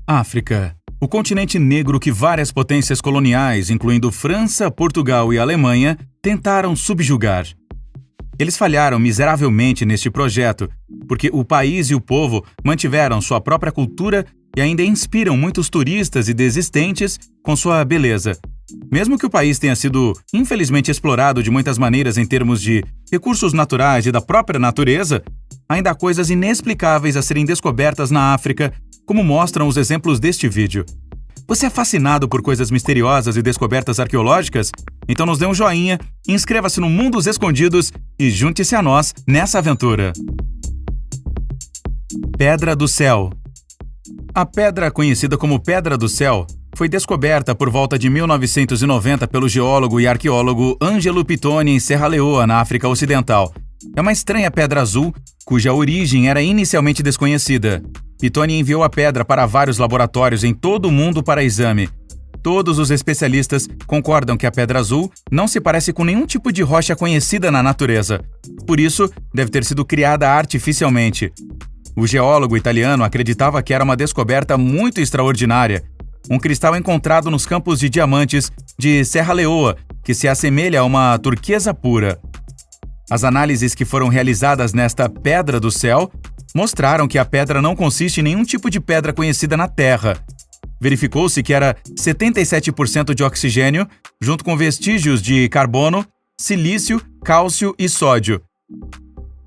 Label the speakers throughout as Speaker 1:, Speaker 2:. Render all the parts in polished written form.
Speaker 1: África. O continente negro que várias potências coloniais, incluindo França, Portugal e Alemanha, tentaram subjugar. Eles falharam miseravelmente neste projeto, porque o país e o povo mantiveram sua própria cultura e ainda inspiram muitos turistas e desistentes com sua beleza. Mesmo que o país tenha sido, infelizmente, explorado de muitas maneiras em termos de recursos naturais e da própria natureza, ainda há coisas inexplicáveis a serem descobertas na África, como mostram os exemplos deste vídeo. Você é fascinado por coisas misteriosas e descobertas arqueológicas? Então nos dê um joinha, inscreva-se no Mundos Escondidos e junte-se a nós nessa aventura. Pedra do Céu. A pedra conhecida como Pedra do Céu foi descoberta por volta de 1990 pelo geólogo e arqueólogo Ângelo Pittoni em Serra Leoa, na África Ocidental. É uma estranha pedra azul, cuja origem era inicialmente desconhecida. Pittoni enviou a pedra para vários laboratórios em todo o mundo para exame. Todos os especialistas concordam que a pedra azul não se parece com nenhum tipo de rocha conhecida na natureza. Por isso, deve ter sido criada artificialmente. O geólogo italiano acreditava que era uma descoberta muito extraordinária. Um cristal encontrado nos campos de diamantes de Serra Leoa, que se assemelha a uma turquesa pura. As análises que foram realizadas nesta Pedra do Céu mostraram que a pedra não consiste em nenhum tipo de pedra conhecida na Terra. Verificou-se que era 77% de oxigênio, junto com vestígios de carbono, silício, cálcio e sódio.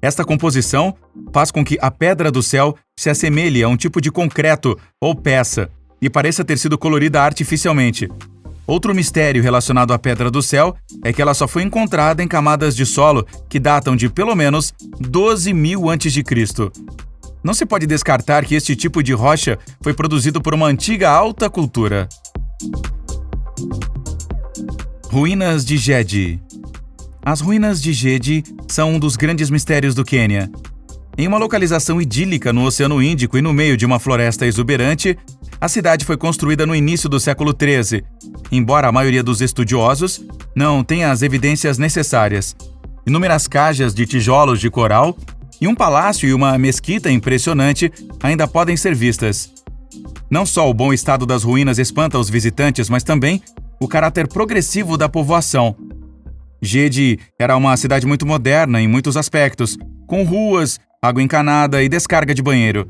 Speaker 1: Esta composição faz com que a Pedra do Céu se assemelhe a um tipo de concreto ou peça e pareça ter sido colorida artificialmente. Outro mistério relacionado à Pedra do Céu é que ela só foi encontrada em camadas de solo que datam de pelo menos 12.000 a.C. Não se pode descartar que este tipo de rocha foi produzido por uma antiga alta cultura. Ruínas de Gedi. As ruínas de Gedi são um dos grandes mistérios do Quênia. Em uma localização idílica no Oceano Índico e no meio de uma floresta exuberante, a cidade foi construída no início do século XIII, embora a maioria dos estudiosos não tenha as evidências necessárias. Inúmeras cajas de tijolos de coral e um palácio e uma mesquita impressionante ainda podem ser vistas. Não só o bom estado das ruínas espanta os visitantes, mas também o caráter progressivo da povoação. Gedi era uma cidade muito moderna em muitos aspectos, com ruas, água encanada e descarga de banheiro.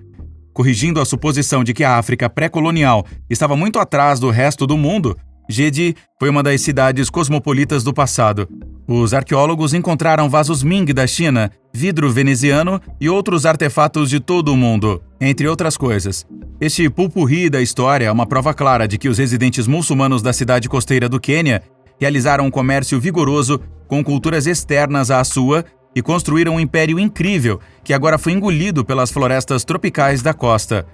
Speaker 1: Corrigindo a suposição de que a África pré-colonial estava muito atrás do resto do mundo, Gedi foi uma das cidades cosmopolitas do passado. Os arqueólogos encontraram vasos Ming da China, vidro veneziano e outros artefatos de todo o mundo, entre outras coisas. Este pupurri da história é uma prova clara de que os residentes muçulmanos da cidade costeira do Quênia realizaram um comércio vigoroso com culturas externas à sua e construíram um império incrível que agora foi engolido pelas florestas tropicais da costa.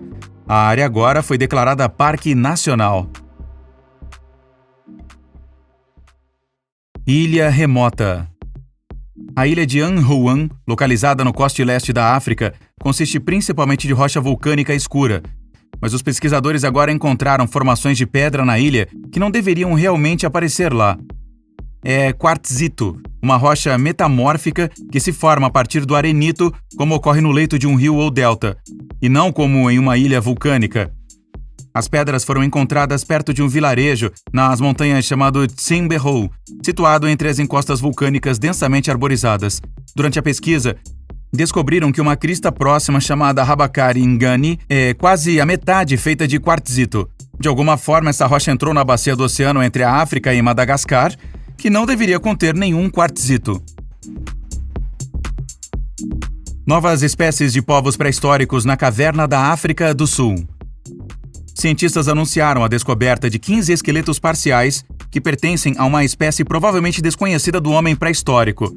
Speaker 1: A área agora foi declarada Parque Nacional. Ilha Remota. A ilha de Anjouan, localizada no coste leste da África, consiste principalmente de rocha vulcânica escura. Mas os pesquisadores agora encontraram formações de pedra na ilha que não deveriam realmente aparecer lá. É quartzito, uma rocha metamórfica que se forma a partir do arenito, como ocorre no leito de um rio ou delta, e não como em uma ilha vulcânica. As pedras foram encontradas perto de um vilarejo nas montanhas chamado Tsimberhou, situado entre as encostas vulcânicas densamente arborizadas. Durante a pesquisa, descobriram que uma crista próxima chamada Rabakari Ngani é quase a metade feita de quartzito. De alguma forma, essa rocha entrou na bacia do oceano entre a África e Madagascar, que não deveria conter nenhum quartzito. Novas espécies de povos pré-históricos na caverna da África do Sul. Cientistas anunciaram a descoberta de 15 esqueletos parciais que pertencem a uma espécie provavelmente desconhecida do homem pré-histórico.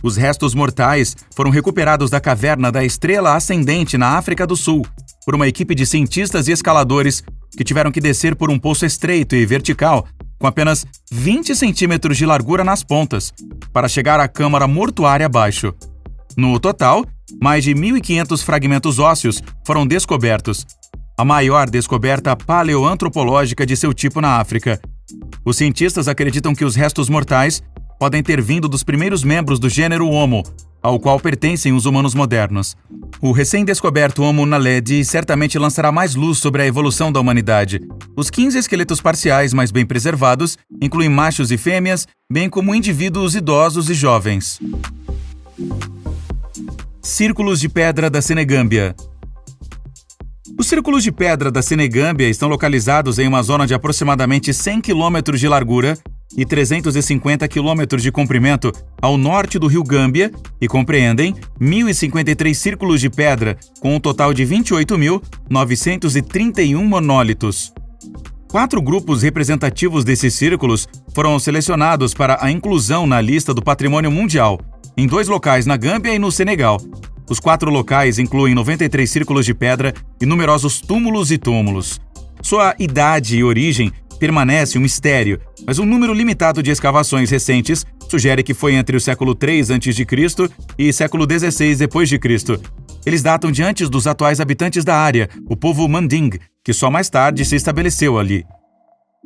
Speaker 1: Os restos mortais foram recuperados da caverna da Estrela Ascendente na África do Sul por uma equipe de cientistas e escaladores que tiveram que descer por um poço estreito e vertical com apenas 20 centímetros de largura nas pontas, para chegar à câmara mortuária abaixo. No total, mais de 1.500 fragmentos ósseos foram descobertos, a maior descoberta paleoantropológica de seu tipo na África. Os cientistas acreditam que os restos mortais podem ter vindo dos primeiros membros do gênero Homo, ao qual pertencem os humanos modernos. O recém-descoberto Homo naledi certamente lançará mais luz sobre a evolução da humanidade. Os 15 esqueletos parciais mais bem preservados incluem machos e fêmeas, bem como indivíduos idosos e jovens. Círculos de pedra da Senegâmbia. Os círculos de pedra da Senegâmbia estão localizados em uma zona de aproximadamente 100 km de largura e 350 km de comprimento ao norte do rio Gâmbia e compreendem 1.053 círculos de pedra, com um total de 28.931 monólitos. 4 grupos representativos desses círculos foram selecionados para a inclusão na lista do Patrimônio Mundial, em 2 locais na Gâmbia e no Senegal. Os 4 locais incluem 93 círculos de pedra e numerosos túmulos e túmulos. Sua idade e origem permanece um mistério, mas um número limitado de escavações recentes sugere que foi entre o século III a.C. e século XVI d.C. Eles datam de antes dos atuais habitantes da área, o povo Manding, que só mais tarde se estabeleceu ali.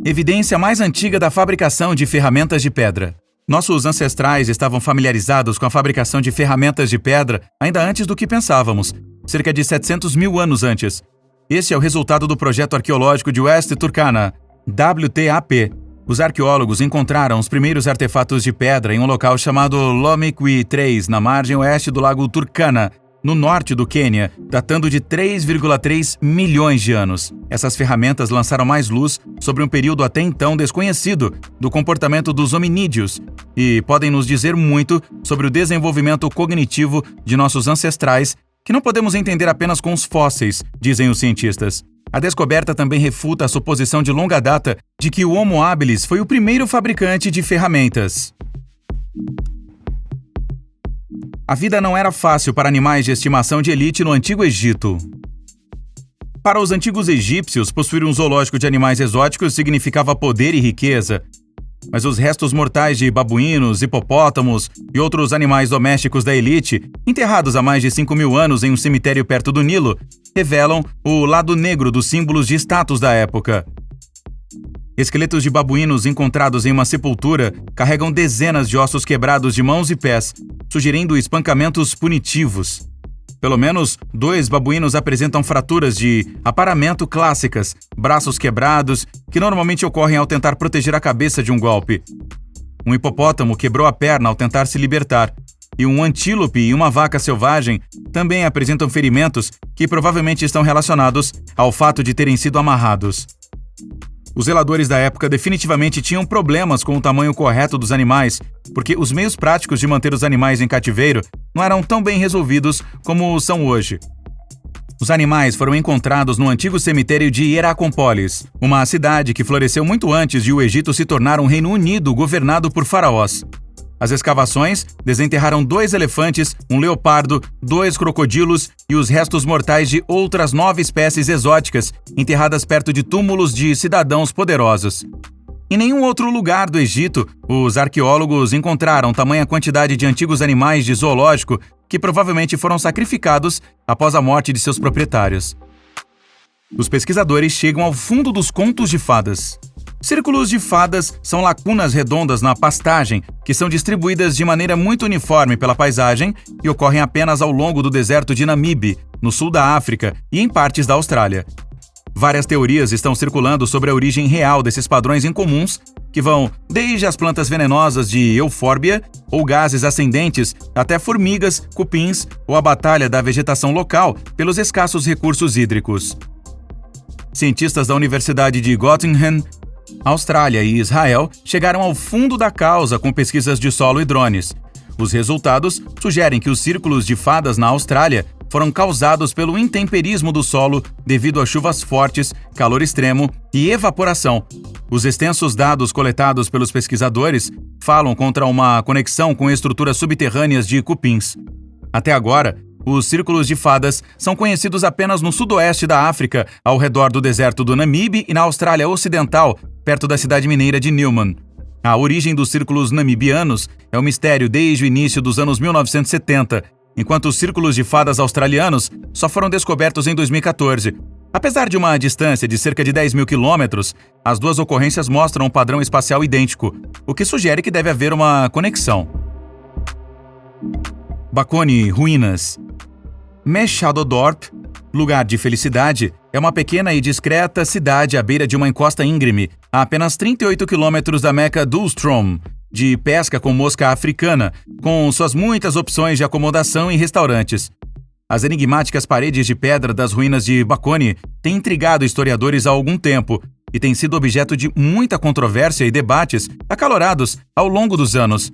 Speaker 1: Evidência mais antiga da fabricação de ferramentas de pedra. Nossos ancestrais estavam familiarizados com a fabricação de ferramentas de pedra ainda antes do que pensávamos, cerca de 700 mil anos antes. Este é o resultado do projeto arqueológico de West Turkana, WTAP. Os arqueólogos encontraram os primeiros artefatos de pedra em um local chamado Lomekwi 3, na margem oeste do lago Turkana, no norte do Quênia, datando de 3,3 milhões de anos. Essas ferramentas lançaram mais luz sobre um período até então desconhecido do comportamento dos hominídeos e podem nos dizer muito sobre o desenvolvimento cognitivo de nossos ancestrais, que não podemos entender apenas com os fósseis, dizem os cientistas. A descoberta também refuta a suposição de longa data de que o Homo habilis foi o primeiro fabricante de ferramentas. A vida não era fácil para animais de estimação de elite no Antigo Egito. Para os antigos egípcios, possuir um zoológico de animais exóticos significava poder e riqueza. Mas os restos mortais de babuínos, hipopótamos e outros animais domésticos da elite, enterrados há mais de 5.000 anos em um cemitério perto do Nilo, revelam o lado negro dos símbolos de status da época. Esqueletos de babuínos encontrados em uma sepultura carregam dezenas de ossos quebrados de mãos e pés, sugerindo espancamentos punitivos. Pelo menos 2 babuínos apresentam fraturas de aparamento clássicas, braços quebrados, que normalmente ocorrem ao tentar proteger a cabeça de um golpe. Um hipopótamo quebrou a perna ao tentar se libertar, e um antílope e uma vaca selvagem também apresentam ferimentos que provavelmente estão relacionados ao fato de terem sido amarrados. Os zeladores da época definitivamente tinham problemas com o tamanho correto dos animais, porque os meios práticos de manter os animais em cativeiro não eram tão bem resolvidos como são hoje. Os animais foram encontrados no antigo cemitério de Hierakonpolis, uma cidade que floresceu muito antes de o Egito se tornar um reino unido governado por faraós. As escavações desenterraram 2 elefantes, um leopardo, 2 crocodilos e os restos mortais de outras 9 espécies exóticas, enterradas perto de túmulos de cidadãos poderosos. Em nenhum outro lugar do Egito, os arqueólogos encontraram tamanha quantidade de antigos animais de zoológico que provavelmente foram sacrificados após a morte de seus proprietários. Os pesquisadores chegam ao fundo dos contos de fadas. Círculos de fadas são lacunas redondas na pastagem que são distribuídas de maneira muito uniforme pela paisagem e ocorrem apenas ao longo do deserto de Namibe, no sul da África e em partes da Austrália. Várias teorias estão circulando sobre a origem real desses padrões incomuns, que vão desde as plantas venenosas de eufórbia ou gases ascendentes até formigas, cupins ou a batalha da vegetação local pelos escassos recursos hídricos. Cientistas da Universidade de Göttingen, Austrália e Israel chegaram ao fundo da causa com pesquisas de solo e drones. Os resultados sugerem que os círculos de fadas na Austrália foram causados pelo intemperismo do solo devido a chuvas fortes, calor extremo e evaporação. Os extensos dados coletados pelos pesquisadores falam contra uma conexão com estruturas subterrâneas de cupins. Até agora, os círculos de fadas são conhecidos apenas no sudoeste da África, ao redor do deserto do Namibe e na Austrália Ocidental, perto da cidade mineira de Newman. A origem dos círculos namibianos é um mistério desde o início dos anos 1970, enquanto os círculos de fadas australianos só foram descobertos em 2014. Apesar de uma distância de cerca de 10 mil quilômetros, as duas ocorrências mostram um padrão espacial idêntico, o que sugere que deve haver uma conexão. Bakony, ruínas. Meshadodorp, lugar de felicidade, é uma pequena e discreta cidade à beira de uma encosta íngreme, a apenas 38 quilômetros da Meca Dulstrom, de pesca com mosca africana, com suas muitas opções de acomodação e restaurantes. As enigmáticas paredes de pedra das ruínas de Bakony têm intrigado historiadores há algum tempo e têm sido objeto de muita controvérsia e debates acalorados ao longo dos anos.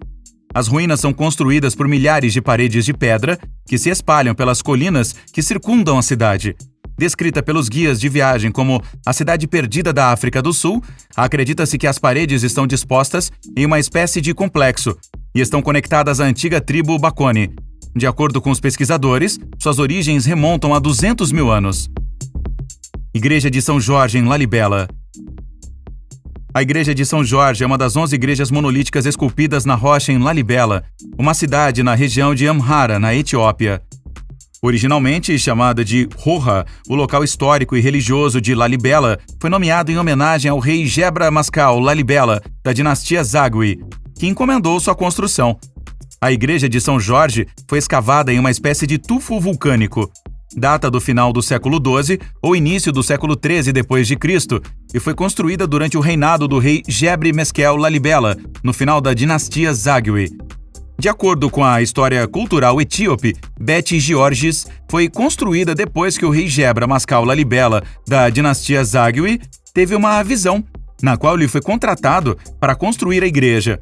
Speaker 1: As ruínas são construídas por milhares de paredes de pedra que se espalham pelas colinas que circundam a cidade. Descrita pelos guias de viagem como a cidade perdida da África do Sul, acredita-se que as paredes estão dispostas em uma espécie de complexo e estão conectadas à antiga tribo Bakony. De acordo com os pesquisadores, suas origens remontam a 200 mil anos. Igreja de São Jorge, em Lalibela. A Igreja de São Jorge é uma das 11 igrejas monolíticas esculpidas na rocha em Lalibela, uma cidade na região de Amhara, na Etiópia. Originalmente chamada de Roha, o local histórico e religioso de Lalibela foi nomeado em homenagem ao rei Gebra Mascal Lalibela, da dinastia Zagwe, que encomendou sua construção. A Igreja de São Jorge foi escavada em uma espécie de tufo vulcânico. Data do final do século XII ou início do século XIII d.C. e foi construída durante o reinado do rei Gebre Meskel Lalibela, no final da dinastia Zagwe. De acordo com a história cultural etíope, Beth Georges foi construída depois que o rei Gebra Mascal Lalibela, da dinastia Zagwe, teve uma visão, na qual ele foi contratado para construir a igreja.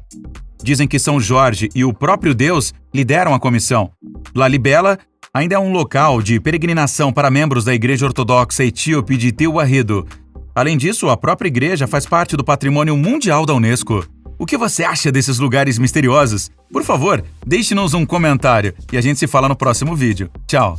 Speaker 1: Dizem que São Jorge e o próprio Deus lideram a comissão. Lalibela ainda é um local de peregrinação para membros da Igreja Ortodoxa Etíope de Tewahedo. Além disso, a própria igreja faz parte do Patrimônio Mundial da Unesco. O que você acha desses lugares misteriosos? Por favor, deixe-nos um comentário e a gente se fala no próximo vídeo. Tchau!